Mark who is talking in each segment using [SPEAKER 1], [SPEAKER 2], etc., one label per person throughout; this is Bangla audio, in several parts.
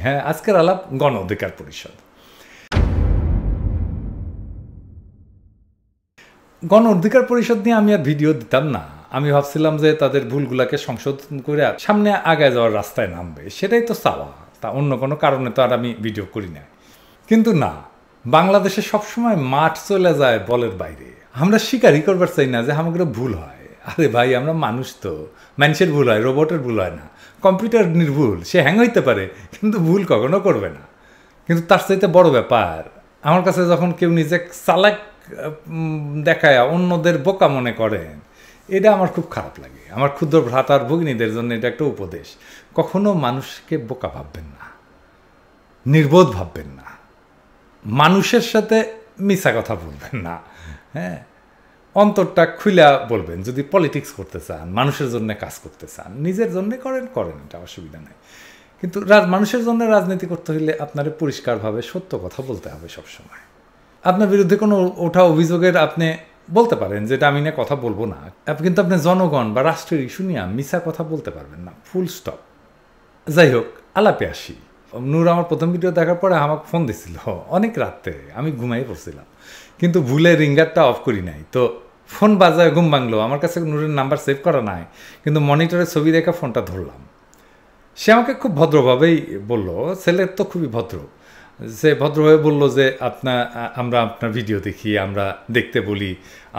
[SPEAKER 1] হ্যাঁ, আজকের আলাপ গণ অধিকার পরিষদ। গণ অধিকার পরিষদ নিয়ে আমি আর ভিডিও দিতাম না। আমি ভাবছিলাম যে তাদের ভুলগুলাকে সংশোধন করে সামনে আগায় যাওয়ার রাস্তায় নামবে, সেটাই তো চাওয়া, তা অন্য কোনো কারণে তো আর আমি ভিডিও করি না। কিন্তু না, বাংলাদেশে সবসময় মাঠ চলে যায় বলের বাইরে। আমরা স্বীকারই করবার চাই না যে আমাদের ভুল হয়। আরে ভাই, আমরা মানুষ, তো মানুষের ভুল হয়, রোবটের ভুল হয় না। কম্পিউটার নির্ভুল, সে হ্যাং হইতে পারে কিন্তু ভুল কখনো করবে না। কিন্তু তার চাইতে বড় ব্যাপার, আমার কাছে যখন কেউ নিজে চালাক দেখায় অন্যদের বোকা মনে করেন, এটা আমার খুব খারাপ লাগে। আমার ক্ষুদ্র ভ্রাতার ভগিনীদের জন্য এটা একটা উপদেশ, কখনো মানুষকে বোকা ভাববেন না, নির্বোধ ভাববেন না, মানুষের সাথে মিছা কথা বলবেন না। হ্যাঁ, অন্তরটা খুইলা বলবেন। যদি পলিটিক্স করতে চান, মানুষের জন্য কাজ করতে চান, নিজের জন্য করেন, এটা অসুবিধা নেই। কিন্তু মানুষের জন্য রাজনীতি করতে হলে আপনার পরিষ্কারভাবে সত্য কথা বলতে হবে সবসময়। আপনার বিরুদ্ধে কোনো ওঠা অভিযোগের আপনি বলতে পারেন যেটা আমি নিয়ে কথা বলবো না, কিন্তু আপনি জনগণ বা রাষ্ট্রের ইস্যু নিয়ে মিছা কথা বলতে পারবেন না, ফুল স্টপ। যাই হোক, আলাপে আসি। নূর আমার প্রথম ভিডিও দেখার পরে আমাকে ফোন দিছিল অনেক রাতে, আমি ঘুমাই পড়ছিলাম, কিন্তু ভুলে রিঙ্গারটা অফ করি নাই। তো ফোন বাজায় ঘুম ভাঙলো। আমার কাছে নূরের নাম্বার সেভ করা নাই, কিন্তু মনিটরে ছবি দেখে ফোনটা ধরলাম। সে আমাকে খুব ভদ্রভাবেই বলল, ছেলের তো খুবই ভদ্র, সে ভদ্রভাবে বলল যে আমরা আপনার ভিডিও দেখি, আমরা দেখতে বলি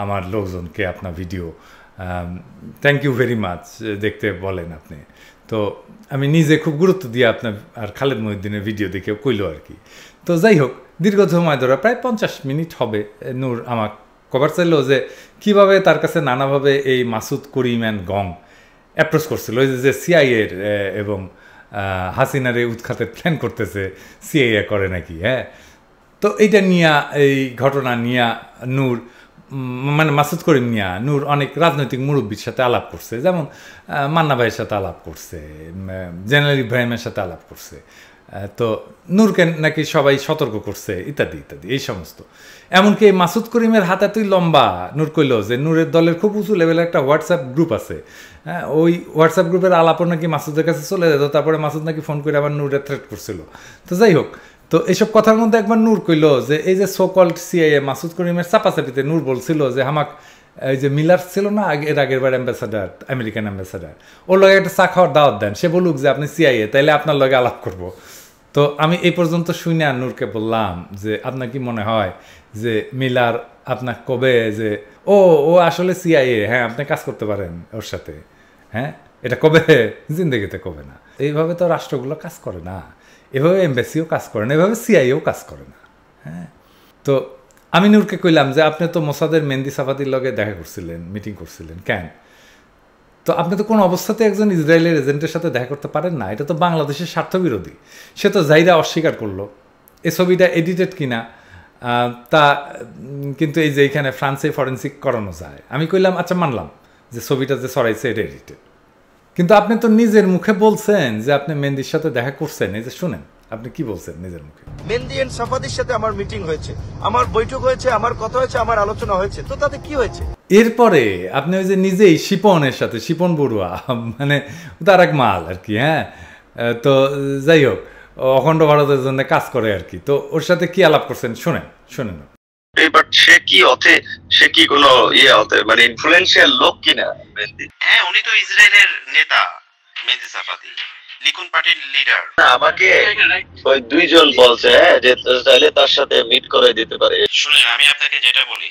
[SPEAKER 1] আমার লোকজনকে আপনার video, thank you very much, দেখতে বলেন আপনি। তো আমি নিজে খুব গুরুত্ব দিয়ে আপনার আর খালেদ মহিউদ্দিনের ভিডিও দেখেও কইল আর কি। তো যাই হোক, দীর্ঘ সময় ধরে প্রায় 50 মিনিট হবে নূর আমার কভার চাইলো যে কীভাবে তার কাছে নানাভাবে এই মাসুদ করিম অ্যান্ড গং অ্যাপ্রোচ করছিল, ওই যে সিআইএর এবং হাসিনারে উৎখাতের প্ল্যান করতেছে, সিআইএ করে নাকি। হ্যাঁ, তো এইটা নিয়ে, এই ঘটনা নিয়ে নূর, মানে মাসুদ করিম নিয়া নূর অনেক রাজনৈতিক মুরব্বীর সাথে আলাপ করছে, যেমন মান্না ভাইয়ের সাথে আলাপ করছে, জেনারেল ইব্রাহিমের সাথে আলাপ করছে। তো নূরকে নাকি সবাই সতর্ক করছে, ইত্যাদি ইত্যাদি, এই সমস্ত। এমনকি এই মাসুদ করিমের হাতে তুই লম্বা, নূর কইল যে নূরের দলের খুব উঁচু লেভেলের একটা হোয়াটসঅ্যাপ গ্রুপ আছে। হ্যাঁ, ওই হোয়াটসঅ্যাপ গ্রুপের আলাপও নাকি মাসুদের কাছে চলে যেত, তারপরে মাসুদ নাকি ফোন করে আবার নূরের থ্রেট করছিল। তো যাই হোক, তো এইসব কথার মধ্যে একবার নূর কইল যে এই যে সোকল্ড সিআইএ মাসুদ করিমের চাপাচাপিতে নূর বলছিল যে আমাকে এই যে মিলার ছিল না আগের বার অ্যাম্বাসাডার, আমেরিকান অ্যাম্বাসাডার, ওর লগে একটা চা খাওয়ার দাওয়াত দেন, সে বলুক যে আপনি সিআইএ, তাইলে আপনার লগে আলাপ করবো। তো আমি এই পর্যন্ত শুনে আর নূরকে বললাম যে আপনার কি মনে হয় যে মিলার আপনার কবে যে ও আসলে সিআইএ, হ্যাঁ আপনি কাজ করতে পারেন ওর সাথে, হ্যাঁ এটা কবে, জিন্দেগিতে কবে না। এইভাবে তো রাষ্ট্রগুলো কাজ করে না, এভাবে এমবাসিও কাজ করে না, এভাবে সিআইএও কাজ করে না। হ্যাঁ, তো আমি নূরকে কইলাম যে আপনি তো মোসাদের মেহেদি সাফাদির লগে দেখা করছিলেন, মিটিং করছিলেন, কেন? তো আপনি তো কোনো অবস্থাতে একজন ইসরায়েলের এজেন্টের সাথে দেখা করতে পারেন না, এটা তো বাংলাদেশের স্বার্থবিরোধী। সে তো যাইরা অস্বীকার করলো। এই ছবিটা এডিটেড কিনা তা কিন্তু এই যে এইখানে ফ্রান্সে ফরেন্সিক করানো যায়। আমি কইলাম আচ্ছা মানলাম যে ছবিটা যে ছড়াইছে এটা এডিটেড, কিন্তু আপনি তো নিজের মুখে বলছেন যে আপনি মেহেদির সাথে দেখা করছেন। এই যে শুনেন আপনি কি বলছেন নিজের মুখে।
[SPEAKER 2] মেহেদি এন্ড সাফাদির সাথে আমার মিটিং হয়েছে, আমার বৈঠক হয়েছে, আমার কথা হয়েছে, আমার আলোচনা হয়েছে, তো তাতে কি হয়েছে?
[SPEAKER 1] এরপরে আপনি ওই যে নিজেই শিপনের সাথে, শিপন বড়ুয়া মানে তার এক মাল আর কি। হ্যাঁ, তো যাই হোক, অখণ্ড ভারতের জন্য কাজ করে আর কি। তো ওর সাথে কি আলাপ করছেন শোনেন।
[SPEAKER 3] বাট সে কি কোনো মানে ইনফ্লুয়েন্সিয়াল লোক কিনা?
[SPEAKER 4] হ্যাঁ, উনি তো ইসরায়েলের নেতা মেহেদি সাফাদি, লিকুন পার্টির লিডার।
[SPEAKER 3] আমাকে ওই দুইজন বলছে যে চাইলে তার সাথে মিট করে দিতে পারে।
[SPEAKER 4] শুনেন, আমি আপনাকে যেটা বলি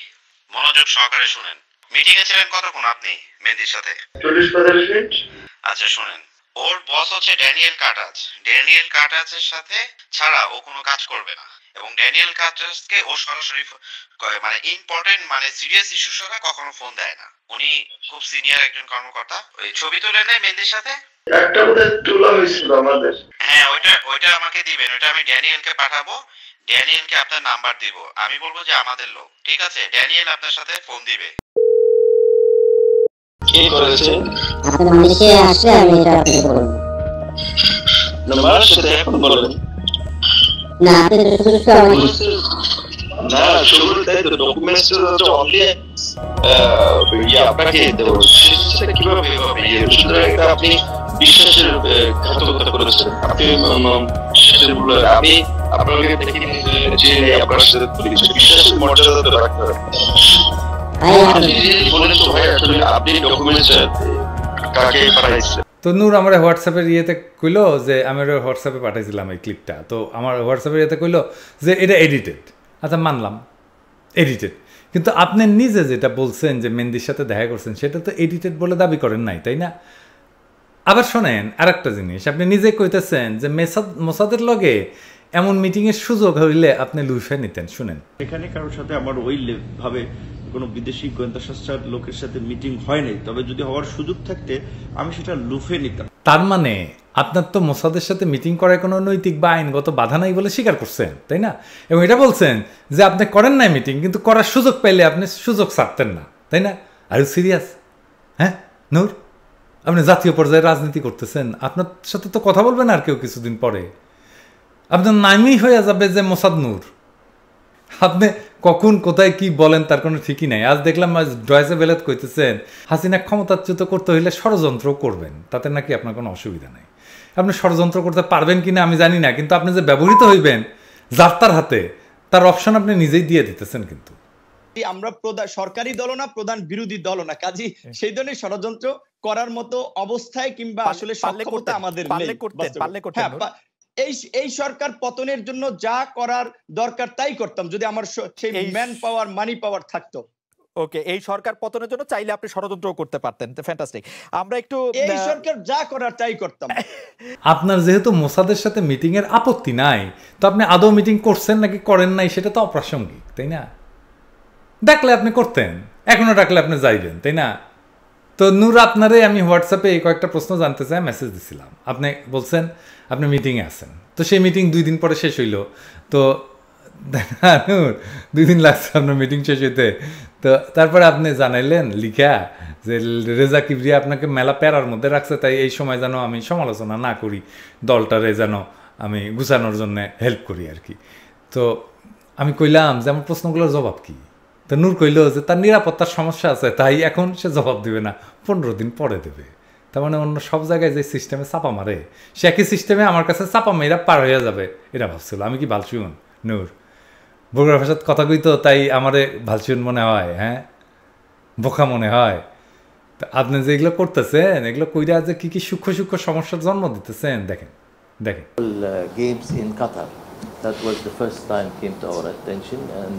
[SPEAKER 4] মনোযোগ সহকারে শুনেন। মিটিং এ ছিলেন কতক্ষণ আপনি মেহেদির সাথে?
[SPEAKER 3] 40-45 মিনিট।
[SPEAKER 4] আচ্ছা শুনেন, ওর বস হচ্ছে ড্যানিয়েল কাটাজ। ড্যানিয়েল কাটাজের সাথে ছাড়া ও কোনো কাজ করবে না, এবং ড্যানিয়েল কাটাজকে ও সরাসরি মানে ইম্পর্টেন্ট মানে সিরিয়াস ইস্যু ছাড়া কখনো ফোন দেয় না। উনি খুব সিনিয়র একজন কর্মকর্তা। ওই ছবি তুলে নেয় মেহেদির সাথে,
[SPEAKER 3] একটা বোধহয় তোলা হয়েছিল আমাদের।
[SPEAKER 4] হ্যাঁ, ওইটা আমাকে দিবেন, ওইটা আমি ড্যানিয়েলকে পাঠাবো। ড্যানিয়েলকে আপনার নাম্বার দিব, আমি বলবো যে আমাদের লোক, ঠিক আছে? ড্যানিয়েল আপনার সাথে ফোন দিবে।
[SPEAKER 3] কি করেছে?
[SPEAKER 5] আপনি মালয়েশিয়া আসলে আমি এটা আপনাকে বলবো।
[SPEAKER 3] নাম্বার সাথে এখন বলেন
[SPEAKER 5] না, আপনি তো শুধু আমাকে
[SPEAKER 3] না, শুরুতে তো ডকুমেন্টস তো অনলি আপনাকে দেবো, সেটা কিভাবে হবে? সুতরাং আপনি বিশ্বাসের ঘাতকতা করেছেন। আপনি আমি আপনাকে দেখি যে আপনার সাথে বিশ্বাসের মর্যাদা তো রাখতে হবে।
[SPEAKER 5] ভাই
[SPEAKER 3] আপনি বলেন তো ভাই আসলে আপনি ডকুমেন্টস কাকে পাঠাইছেন?
[SPEAKER 1] তো নূর আমার হোয়াটসঅ্যাপের ইয়েতে কইলো যে আমি হোয়াটসঅ্যাপে পাঠাইছিলাম এই ক্লিপটা, তো আমার হোয়াটসঅ্যাপের ইয়েতে কইলো যে এটা এডিটেড। আচ্ছা মানলাম এডিটেড, কিন্তু আপনি নিজে যেটা বলছেন যে মেহেদীর সাথে দেখা করছেন সেটা তো এডিটেড বলে দাবি করেন নাই, তাই না? আবার শোনেন আর একটা জিনিস, আপনি নিজে কইতেছেন যে মোসাদের লগে এমন মিটিংয়ের সুযোগ হইলে আপনি লুফে নিতেন। শুনেন,
[SPEAKER 2] এখানে কারোর সাথে আমার ওই ভাবে কোনো বিদেশি গোয়েন্দা সংস্থার লোকের সাথে মিটিং হয় নাই, তবে যদি হওয়ার সুযোগ থাকতে আমি সেটা লুফে নিতাম।
[SPEAKER 1] তার মানে আপনার তো মোসাদের সাথে মিটিং করার কোনো নৈতিক বা আইনগত বাধা নাই বলে স্বীকার করছেন, তাই না? এবং এটা বলছেন যে আপনি করেন নাই মিটিং, কিন্তু করার সুযোগ পাইলে আপনি সুযোগ ছাড়তেন না, তাই না? Are you serious? হ্যাঁ নূর, আপনি জাতীয় পর্যায়ে রাজনীতি করতেছেন, আপনার সাথে তো কথা বলবেন আর কেউ কিছুদিন পরে, আপনার নামই হয়ে যাবে যে মোসাদ নূর। আপনি কখন কোথায় কি বলেন তার কোনো ঠিকই নাই। আজ দেখলাম ডয়েসে বেলেত কইতেছেন হাসিনা ক্ষমতাচ্যুত করতে হইলে ষড়যন্ত্র করবেন, তাতে নাকি আপনার কোনো অসুবিধা নাই। আপনি ষড়যন্ত্র করতে পারবেন কিনা আমি জানি না, কিন্তু আপনি যে ব্যবহৃত হইবেন যার তার হাতে, তার অপশন আপনি নিজেই দিয়ে দিতেছেন। কিন্তু
[SPEAKER 6] আমরা সরকারি দল না, প্রধান বিরোধী দল না, কাজী সেই ধরনের ষড়যন্ত্র করার মতো অবস্থায় কিংবা আসলে সক্ষমতা আমাদের নেই। এই সরকার পতনের জন্য যা করার দরকার তাই করতাম যদি আমার সেই ম্যান পাওয়ার মানি পাওয়ার থাকতো।
[SPEAKER 7] ওকে, এই সরকার পতনের জন্য চাইলে আপনি ষড়যন্ত্র করতে পারতেন। ফ্যান্টাস্টিক। আমরা একটু
[SPEAKER 6] এই সরকার যা করার তাই করতাম।
[SPEAKER 1] আপনার যেহেতু মোসাদের সাথে মিটিং এর আপত্তি নাই, তো আপনি আদৌ মিটিং করছেন নাকি করেন নাই সেটা তো অপ্রাসঙ্গিক, তাই না? ডাকলে আপনি করতেন, এখনো ডাকলে আপনি যাইবেন, তাই না? তো নূর, আপনারে আমি হোয়াটসঅ্যাপে এই কয়েকটা প্রশ্ন জানতে চাই, মেসেজ দিছিলাম। আপনি বলছেন আপনি মিটিংয়ে আছেন, তো সেই মিটিং 2 দিন পরে শেষ হইল। তো নূর 2 দিন লাগছে আপনার মিটিং শেষ হইতে, তো তারপরে আপনি জানাইলেন লিখা যে রেজা কিবরিয়া আপনাকে মেলা প্যারার মধ্যে রাখছে, তাই এই সময় যেন আমি সমালোচনা না করি, দলটারে যেন আমি গুছানোর জন্য হেল্প করি আর কি। তো আমি কইলাম যে আমার প্রশ্নগুলোর জবাব কি? তো নূর কইল যে তার নিরাপত্তার সমস্যা আছে, তাই এখন সে জবাব দেবে না, 15 দিন পরে দেবে। তার মানে অন্য সব জায়গায় যে সিস্টেমে চাপা মারে, সে একই সিস্টেমে আমার কাছে চাপা মেয়েরা পার হয়ে যাবে এটা ভাবছিল। আমি কি ভালসুন নূর? বগুড়ার ভাষাত কথা কইতো, তাই আমারে ভালসুন মনে হয়? হ্যাঁ, বোকা মনে হয়? আপনি যে এগুলো করতেছেন, এগুলো কইরা যে কি কি সূক্ষ্ম সূক্ষ্ম সমস্যার জন্ম দিতেছেন, দেখেন দেখেন।
[SPEAKER 8] Games in Qatar, that was the first time came to our attention, and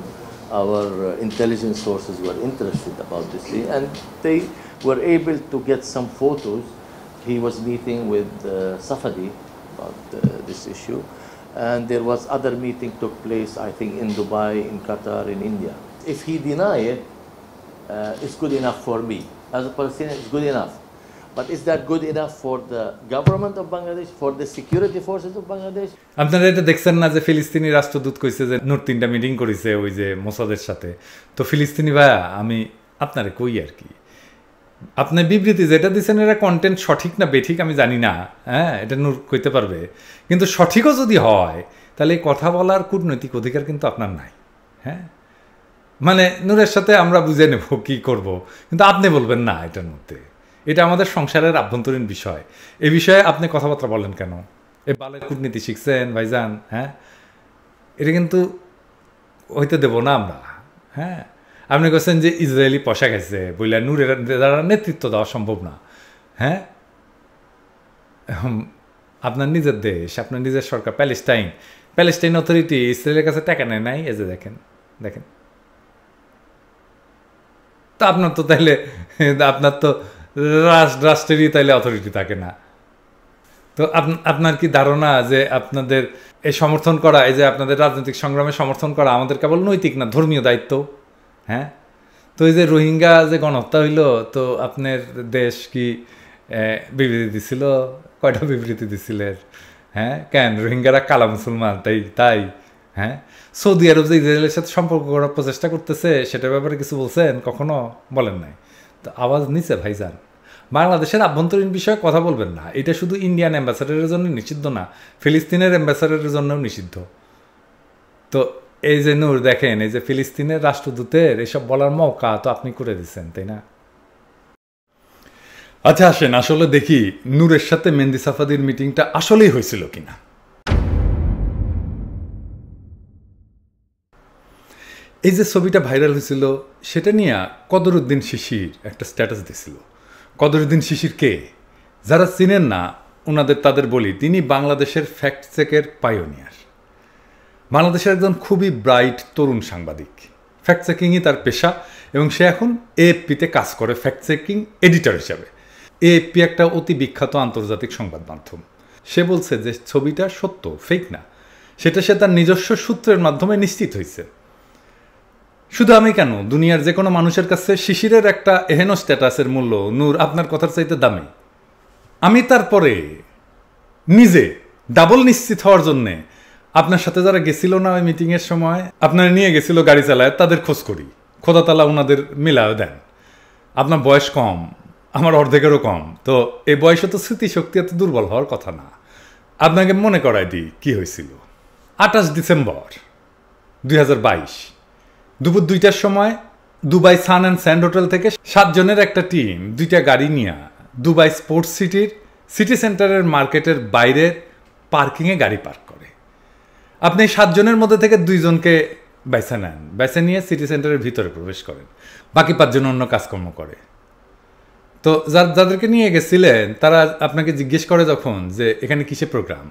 [SPEAKER 8] our intelligence sources were interested about this thing, and they were able to get some photos. He was meeting with Safadi about this issue, and there was other meeting took place, I think, in Dubai, in Qatar, in India. If he deny it, it's good enough for me. As a Palestinian, it's good enough. But is that good enough for the government of Bangladesh, for the security forces of Bangladesh?
[SPEAKER 1] আপনারা এটা দেখছেন না যে ফিলিস্তিনি রাষ্ট্রদূত কইছে যে নূর 3টা মিটিং করেছে ওই যে মোসাদের সাথে। তো ফিলিস্তিনি ভাইয়া, আমি আপনারে কই আর কি, আপনি বিবৃতি যেটা দিচ্ছেন এটা কন্টেন্ট সঠিক না বেঠিক আমি জানি না, হ্যাঁ, এটা নূর কইতে পারবে। কিন্তু সঠিকও যদি হয় তাহলে এই কথা বলার কূটনৈতিক অধিকার কিন্তু আপনার নাই। হ্যাঁ, মানে নূরের সাথে আমরা বুঝে নেব কি করব, কিন্তু আপনি বলবেন না এটার মধ্যে। এটা আমাদের সংসারের আভ্যন্তরীণ বিষয়, এ বিষয়ে আপনি কথাবার্তা বলেন কেন? এ বালের কূটনীতি শিখছেন ভাইজান? হ্যাঁ, এটা কিন্তু হইতে দেব না আমরা। হ্যাঁ, আপনি বলছেন যে ইসরায়েলি পয়সা খাইছে বললেন নূরের দ্বারা নেতৃত্ব দেওয়া সম্ভব না। হ্যাঁ, আপনার নিজের দেশ, আপনার নিজের সরকার প্যালেস্টাইন অথরিটি ইসরায়েলের কাছে টাকা নেয় নাই। এই যে দেখেন দেখেন, তো আপনার তো তাইলে আপনার তো রাষ্ট্রেরই তাইলে অথরিটি থাকে না। তো আপনার কি ধারণা যে আপনাদের এই সমর্থন করা, এই যে আপনাদের রাজনৈতিক সংগ্রামে সমর্থন করা আমাদের কেবল নৈতিক না, ধর্মীয় দায়িত্ব? হ্যাঁ, তো এই যে রোহিঙ্গা যে গণহত্যা হইল, তো আপনার দেশ কি বিবৃতি দিছিল? কয়টা বিবৃতি দিছিলেন? হ্যাঁ, কেন রোহিঙ্গারা কালা মুসলমান তাই? হ্যাঁ, সৌদি আরব যে ইসরায়েলের সাথে সম্পর্ক করার প্রচেষ্টা করতেছে সেটার ব্যাপারে কিছু বলছেন? কখনো বলেন নাই। তো আওয়াজ নিচে ভাইজান, বাংলাদেশের আভ্যন্তরীণ বিষয়ে কথা বলবেন না। এটা শুধু ইন্ডিয়ান অ্যাম্বাসাডারের জন্য নিষিদ্ধ না, ফিলিস্তিনের অ্যাম্বাসাডারের জন্যও নিষিদ্ধ। তো এই যে নূর দেখেন, এই যে ফিলিস্তিনের রাষ্ট্রদূতের এসব বলার মৌকা তো আপনি করে দিচ্ছেন, তাই না? আচ্ছা আসেন আসলে দেখি নূরের সাথে মেহেদী সাফাদির মিটিংটা আসলেই হয়েছিল কিনা। এই যে ছবিটা ভাইরাল হয়েছিল সেটা নিয়ে কদরুদ্দিন শিশির একটা স্ট্যাটাস দিছিল। কদরুদ্দিন শিশির কে? যারা চিনেন না ওনাদের তাদের বলি, তিনি বাংলাদেশের ফ্যাক্ট চেকের পায়োনিয়ার, বাংলাদেশের একজন খুবই ব্রাইট তরুণ সাংবাদিক। ফ্যাক্ট চেকিংই তার পেশা এবং সে এখন এএফপিতে কাজ করে ফ্যাক্ট চেকিং এডিটর হিসাবে। এএফপি একটা অতি বিখ্যাত আন্তর্জাতিক সংবাদ মাধ্যম। সে বলছে যে ছবিটা সত্য, ফেক না, সেটা সে তার নিজস্ব সূত্রের মাধ্যমে নিশ্চিত হয়েছে। শুধু আমি কেন, দুনিয়ার যে কোনো মানুষের কাছে শিশিরের একটা এহেন স্ট্যাটাসের মূল্য নূর আপনার কথার চাইতে দামি। আমি তারপরে নিজে ডাবল নিশ্চিত হওয়ার জন্যে আপনার সাথে যারা গেছিল না ওই মিটিংয়ের সময়, আপনারা নিয়ে গেছিল গাড়ি চালায়, তাদের খোঁজ করি, খোদা তালা ওনাদের মিলাও দেন। আপনার বয়স কম, আমার অর্ধেকেরও কম, তো এই বয়সে তো স্মৃতিশক্তি এত দুর্বল হওয়ার কথা না। আপনাকে মনে করাই দিই কী হয়েছিল। 28 ডিসেম্বর 2022 দুপুর 2টার সময় Dubai sun and sand hotel থেকে 7 জনের একটা টিম 2টা গাড়ি নিয়ে দুবাই স্পোর্টস সিটির সিটি সেন্টারের মার্কেটের বাইরের পার্কিংয়ে গাড়ি পার্ক করে। আপনি 7 জনের মধ্যে থেকে 2 জনকে বাইসা নেন, বাইসা নিয়ে সিটি সেন্টারের ভিতরে প্রবেশ করেন, বাকি 5 জন অন্য কাজকর্ম করে। তো যাদেরকে নিয়ে গেছিলেন তারা আপনাকে জিজ্ঞেস করে যখন যে এখানে কিসে প্রোগ্রাম,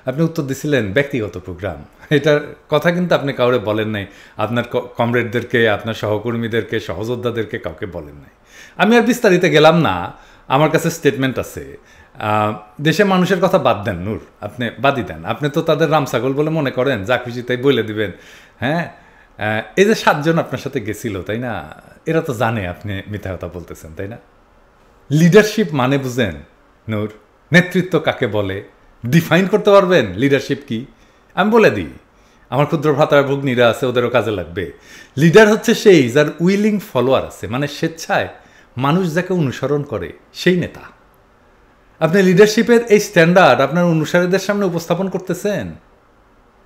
[SPEAKER 1] আপনি উত্তর দিছিলেন ব্যক্তিগত প্রোগ্রাম। এটার কথা কিন্তু আপনি কাউরে বলেন নাই, আপনার কমরেডদেরকে, আপনার সহকর্মীদেরকে, সহযোদ্ধাদেরকে কাউকে বলেন নাই। আমি আর বিস্তারিত গেলাম না, আমার কাছে স্টেটমেন্ট আছে। দেশে মানুষের কথা বাদ দেন নূর, আপনি বাদই দেন, আপনি তো তাদের রামছাগল বলে মনে করেন, যা খুশি তাই বলে দিবেন। হ্যাঁ, এই যে 7 জন আপনার সাথে গেছিল, তাই না, এরা তো জানে আপনি মিথ্যা কথা বলতেছেন, তাই না? লিডারশিপ মানে বুঝেন নূর? নেতৃত্ব কাকে বলে ডিফাইন করতে পারবেন? লিডারশিপ কি আমি বলে দিই, আমার ক্ষুদ্র ভ্রাতার ভগ্নীরা আছে, ওদেরও কাজে লাগবে। লিডার হচ্ছে সেই যার উইলিং ফলোয়ার আছে, মানে স্বেচ্ছায় মানুষ যাকে অনুসরণ করে, সেই নেতা। আপনি লিডারশিপের এই স্ট্যান্ডার্ড আপনার অনুসারীদের সামনে উপস্থাপন করতেছেন,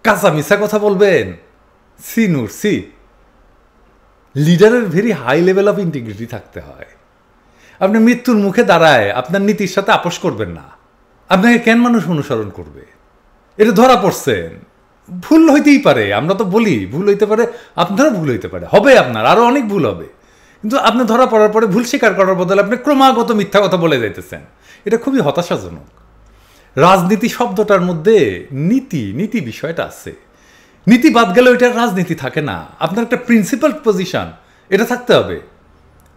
[SPEAKER 1] কাঁচা মিছা কথা বলবেন। সি নূর সি, লিডারের very high level of integrity থাকতে হয়। আপনি মৃত্যুর মুখে দাঁড়ায় আপনার নীতির সাথে আপোষ করবেন না, আপনাকে কেন মানুষ অনুসরণ করবে? এটা ধরা পড়ছেন, ভুল হইতেই পারে, আমরা তো বলি ভুল হইতে পারে, আপনারও ভুল হইতে পারে, হবে আপনার আরও অনেক ভুল হবে, কিন্তু আপনি ধরা পড়ার পরে ভুল স্বীকার করার বদলে আপনি ক্রমাগত মিথ্যা কথা বলে যাইতেছেন। এটা খুবই হতাশাজনক। রাজনীতি শব্দটার মধ্যে নীতি বিষয়টা আছে, নীতি বাদ গেলে ওইটার রাজনীতি থাকে না। আপনার একটা প্রিন্সিপাল পজিশন এটা থাকতে হবে,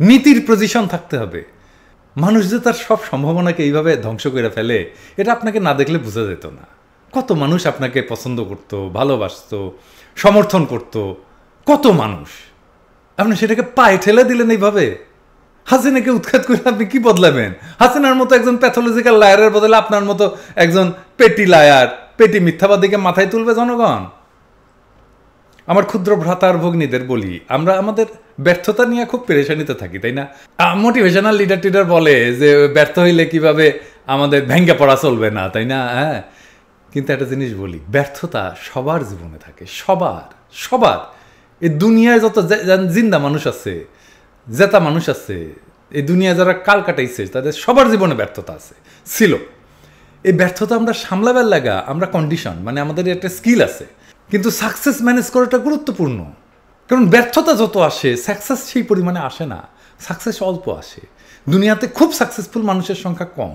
[SPEAKER 1] নীতির পজিশন থাকতে হবে। মানুষ যে তার সব সম্ভাবনাকে এইভাবে ধ্বংস করে ফেলে, এটা আপনাকে না দেখলে বোঝা যেত না। কত মানুষ আপনাকে পছন্দ করত, ভালোবাসত, সমর্থন করত, কত মানুষ, আপনি সেটাকে পায়ে ঠেলে দিলেন এইভাবে। হাসিনাকে উৎখাত করে আপনি কি বদলাবেন? হাসিনার মতো একজন প্যাথোলজিক্যাল লায়ারের বদলে আপনার মতো একজন পেটি লায়ার, পেটি মিথ্যাবাদীকে মাথায় তুলবে জনগণ? আমার ক্ষুদ্র ভ্রাতার ভগ্নীদের বলি, আমরা আমাদের ব্যর্থতা নিয়ে খুব পেরেশানিতে থাকি, তাই না? মোটিভেশনাল লিডার বলে যে ব্যর্থ হইলে কিভাবে আমাদের ভেঙ্গে পড়া চলবে না, তাই না? হ্যাঁ, কিন্তু একটা জিনিস বলি, ব্যর্থতা সবার জীবনে থাকে, সবার। এই দুনিয়ায় যত জিন্দা মানুষ আছে, জেতা মানুষ আছে, এই দুনিয়ায় যারা কাল কাটাইছে, তাদের সবার জীবনে ব্যর্থতা আছে, ছিল। এই ব্যর্থতা আমরা সামলাবার লাগা আমরা কন্ডিশন, মানে আমাদের একটা স্কিল আছে, কিন্তু সাকসেস ম্যানেজ করাটা গুরুত্বপূর্ণ। কারণ ব্যর্থতা যত আসে, সাকসেস সেই পরিমাণে আসে না, সাকসেস অল্প আসে। দুনিয়াতে খুব সাকসেসফুল মানুষের সংখ্যা কম।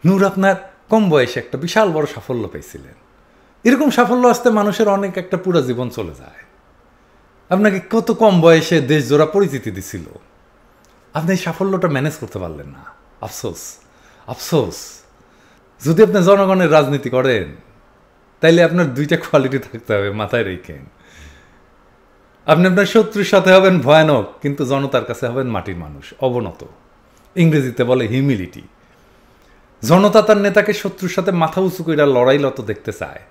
[SPEAKER 1] নূর আপনার কম বয়সে একটা বিশাল বড় সাফল্য পেয়েছিলেন। এরকম সাফল্য আসতে মানুষের অনেক একটা পুরো জীবন চলে যায়। আপনাকে কত কম বয়সে দেশ জোড়া পরিচিতি দিছিল, আপনি এই সাফল্যটা ম্যানেজ করতে পারলেন না। আফসোস। যদি আপনি জনগণের রাজনীতি করেন তাইলে আপনার 2টা কোয়ালিটি থাকতে হবে, মাথায় রেখেন। আপনি আপনার শত্রুর সাথে হবেন ভয়ানক, কিন্তু জনতার কাছে হবেন মাটির মানুষ, অবনত। ইংরেজিতে বলে হিউমিলিটি। জনতা তার নেতাকে শত্রুর সাথে মাথা উঁচু করে লড়াইলত দেখতে চায়,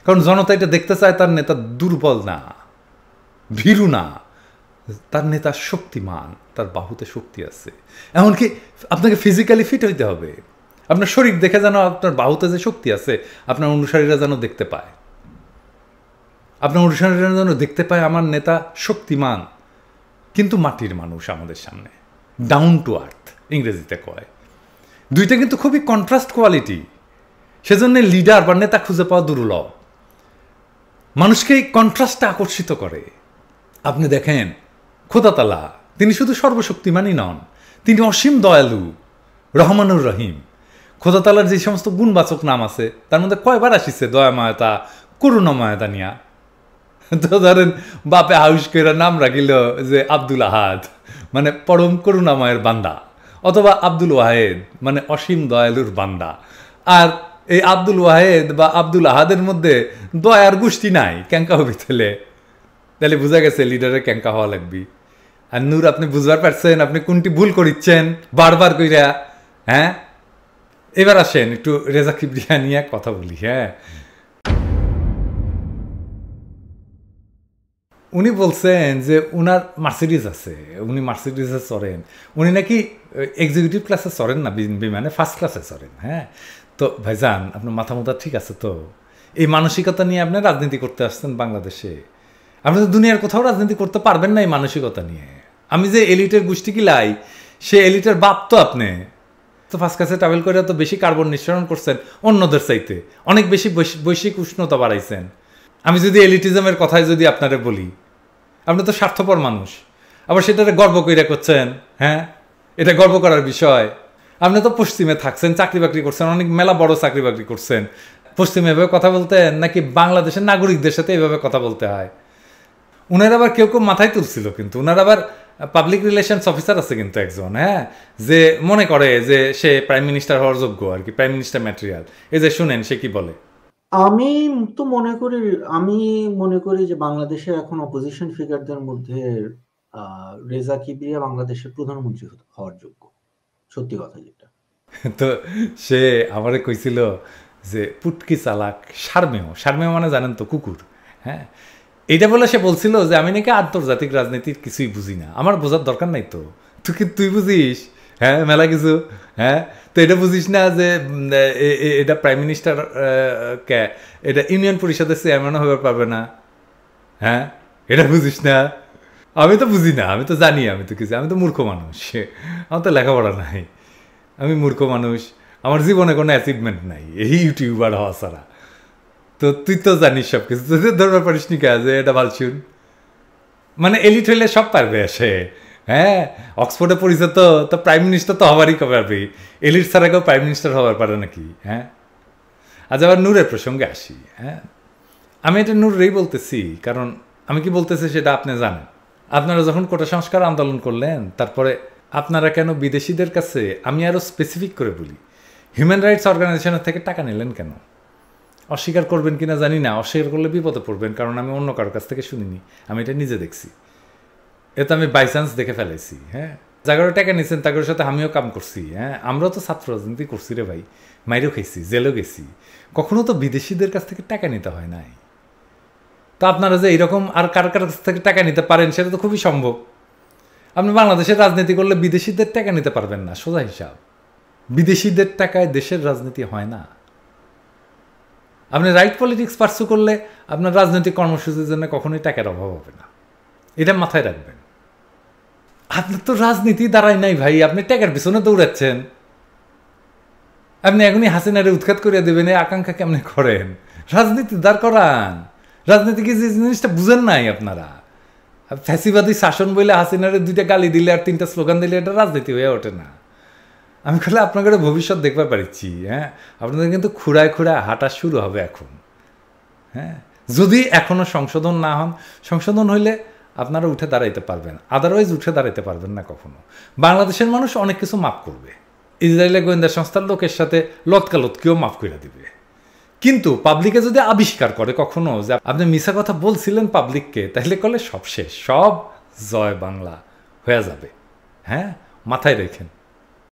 [SPEAKER 1] কারণ জনতা এটা দেখতে চায় তার নেতা দুর্বল না, ভীরু না, তার নেতা শক্তিমান, তার বাহুতে শক্তি আছে। এমনকি আপনাকে ফিজিক্যালি ফিট হইতে হবে, আপনার শরীর দেখে যেন আপনার বাহুতে যে শক্তি আছে আপনার অনুসারীরা যেন দেখতে পায়, আপনার অনুসারীরা যেন দেখতে পায় আমার নেতা শক্তিমান কিন্তু মাটির মানুষ আমাদের সামনে, ডাউন টু আর্থ ইংরেজিতে কয়। 2টা কিন্তু খুবই কন্ট্রাস্ট কোয়ালিটি, সেজন্য লিডার বা নেতা খুঁজে পাওয়া দুর্লভ। মানুষকে এই কন্ট্রাস্টটা আকর্ষিত করে। আপনি দেখেন খোদা তাআলা তিনি শুধু সর্বশক্তিমানই নন, তিনি অসীম দয়ালু, রহমানুর রহিম। খোদা তাআলার যে সমস্ত গুণবাচক নাম আছে তার মধ্যে কয়বার আসিছে দয়াময়তা, করুণাময়তা নিয়া। তো ধরেন বাপে হাউস করে নাম রাখিল যে আব্দুল আহাদ, মানে পরম করুণাময়ের বান্দা, অথবা আব্দুল ওয়াহেদ মানে অসীম দয়ালুর বান্দা। আর এই আব্দুল ওয়াহেদ বা আব্দুল আহাদের মধ্যে দয়ার গোষ্ঠী নাই, ক্যাঙ্কা হবি তাহলে বোঝা গেছে লিডারের ক্যাঙ্কা হওয়া লাগবি। আর নূর আপনি বুঝবার পারছেন আপনি কোনটি ভুল করিচ্ছেন বারবার কইরা? হ্যাঁ, এবার আসেন একটু রেজা কিবরিয়া নিয়ে কথা বলি। হ্যাঁ, উনি বলছেন যে উনার মার্সিডিজ আছে, উনি মার্সিডিজে চড়েন, উনি নাকি এক্সিকিউটিভ ক্লাসে চড়েন না, বিমানে ফার্স্ট ক্লাসে চড়েন। হ্যাঁ, তো ভাইজান আপনার মাথা মোথা ঠিক আছে তো? এই মানসিকতা নিয়ে আপনি রাজনীতি করতে আসছেন বাংলাদেশে? আপনি তো দুনিয়ার কোথাও রাজনীতি করতে পারবেন না এই মানসিকতা নিয়ে। আমি যে এলিটের গোষ্ঠী কিলাই, সে এলিটের বাপ তো আপনি। তো ফার্স্ট ক্লাসে ট্রাভেল করে তো বেশি কার্বন নিঃসরণ করছেন অন্যদের চাইতে, অনেক বেশি বৈশ্বিক উষ্ণতা বাড়াইছেন। আমি যদি এলিটিজমের কথায় যদি আপনারে বলি, আপনি তো স্বার্থপর মানুষ, আবার সেটাতে গর্ব কইরা করছেন। হ্যাঁ, এটা গর্ব করার বিষয়। আপনি তো পশ্চিমে থাকছেন, চাকরি বাকরি করছেন, অনেক মেলা বড় চাকরি বাকরি করছেন। পশ্চিমে এভাবে কথা বলতেন নাকি বাংলাদেশের নাগরিকদের সাথে এভাবে কথা বলতে হয়? উনার আবার কেউ কেউ মাথায় তুলছিল, কিন্তু উনার আবার পাবলিক রিলেশনস অফিসার আছে কিন্তু একজন, হ্যাঁ, যে মনে করে যে সে প্রাইম মিনিস্টার হওয়ার যোগ্য আর কি, প্রাইম মিনিস্টার ম্যাটেরিয়াল। এই যে শুনেন সে কি বলে।
[SPEAKER 9] আমি মনে করি যে বাংলাদেশের এখন অপোজিশন ফিগারদের মধ্যে রেজা কিবরিয়া বাংলাদেশের প্রধানমন্ত্রী হওয়ার যোগ্য, সত্যি কথা যেটা।
[SPEAKER 1] তো সে আমারে কইছিল যে পুটকি চালাক, শারমেয় মানে জানেন তো কুকুর। হ্যাঁ, এইটা বলে সে বলছিল যে আমি নাকি আন্তর্জাতিক রাজনীতির কিছুই বুঝি না। আমার বোঝার দরকার নাই তো, তুই বুঝিস। হ্যাঁ, মেলা কিছু। হ্যাঁ, তো এটা বুঝিস না যে এটা প্রাইম মিনিস্টার কে, এটা ইউনিয়ন পরিষদের চেয়ারম্যানও হতে পারবে না। হ্যাঁ, এটা বুঝিস না? আমি তো বুঝি না, আমি তো জানি, আমি তো কিছু, আমি তো মূর্খ মানুষ, আমার তো লেখাপড়া নাই, আমি মূর্খ মানুষ, আমার জীবনে কোনো অ্যাচিভমেন্ট নাই এই ইউটিউবার হওয়া ছাড়া। তো তুই তো জানিস সব কিছু, তুই ধরবার পারিস নি কাজ, এটা ভাল শুন। মানে এলিট হইলে সব পারবে সে। হ্যাঁ, অক্সফোর্ডে পড়িছে তো প্রাইম মিনিস্টার তো হবারই পারবে, এলিট ছাড়া কেউ প্রাইম মিনিস্টার হবার পারে নাকি? হ্যাঁ, আজ আবার নূরের প্রসঙ্গে আসি। হ্যাঁ, আমি এটা নূরেই বলতেছি, কারণ আমি কি বলতেছি সেটা আপনি জানেন। আপনারা যখন কোটা সংস্কার আন্দোলন করলেন, তারপরে আপনারা কেন বিদেশিদের কাছে, আমি আরও স্পেসিফিক করে বলি, হিউম্যান রাইটস অর্গানাইজেশনের থেকে টাকা নিলেন কেন? অস্বীকার করবেন কিনা জানি না, অস্বীকার করলে বিপদে পড়বেন, কারণ আমি অন্য কারোর কাছ থেকে শুনিনি, আমি এটা নিজে দেখছি। এটা আমি বাই চান্স দেখে ফেলাইছি। হ্যাঁ, যাগারও টাকা নিয়েছেন তাদের সাথে আমিও কাম করছি। হ্যাঁ, আমরাও তো ছাত্র রাজনীতি করছি রে ভাই, মাইরও খাইছি, জেলও গেছি, কখনো তো বিদেশিদের কাছ থেকে টাকা নিতে হয় নাই। তো আপনারা যে এইরকম আর কার কাছ থেকে টাকা নিতে পারেন সেটা তো খুবই সম্ভব। আপনি বাংলাদেশের রাজনীতি করলে বিদেশিদের টাকা নিতে পারবেন না, সোজা হিসাব। বিদেশিদের টাকায় দেশের রাজনীতি হয় না। আপনি রাইট পলিটিক্স পার্সু করলে আপনার রাজনৈতিক কর্মসূচির জন্য কখনোই টাকার অভাব হবে না, এটা মাথায় রাখবেন। আপনার তো রাজনীতি দাঁড়ায় নাই ভাই, আপনি টাকার পিছনে দৌড়াচ্ছেন। আপনি এখনই হাসিনারে উৎখাত করে দেবেন, এই আকাঙ্ক্ষা কেমনে করেন? রাজনীতি দাঁড় করান। রাজনীতি কি যে জিনিসটা বুঝেন নাই আপনারা। ফ্যাসিবাদী শাসন বলে হাসিনারে 2টা গালি দিলে আর 3টা স্লোগান দিলে এটা রাজনীতি হয়ে ওঠে না। আমি বলে আপনাদের ভবিষ্যৎ দেখতে পারছি। হ্যাঁ, আপনাদের কিন্তু খুঁড়ায় হাঁটা শুরু হবে এখন। হ্যাঁ, যদি এখনো সংশোধন না হন, সংশোধন হইলে আপনারা উঠে দাঁড়াইতে পারবেন, আদারওয়াইজ উঠে দাঁড়াইতে পারবেন না কখনো। বাংলাদেশের মানুষ অনেক কিছু মাফ করবে, ইসরায়েলের গোয়েন্দা সংস্থার লোকের সাথে লতকালতকেও মাফ করে দিবে। কিন্তু পাবলিকে যদি আবিষ্কার করে কখনো যে আপনি মিছা কথা বলছিলেন পাবলিককে, তাহলে করলে সব শেষ, সব জয় বাংলা হয়ে যাবে। হ্যাঁ, মাথায় রেখেন।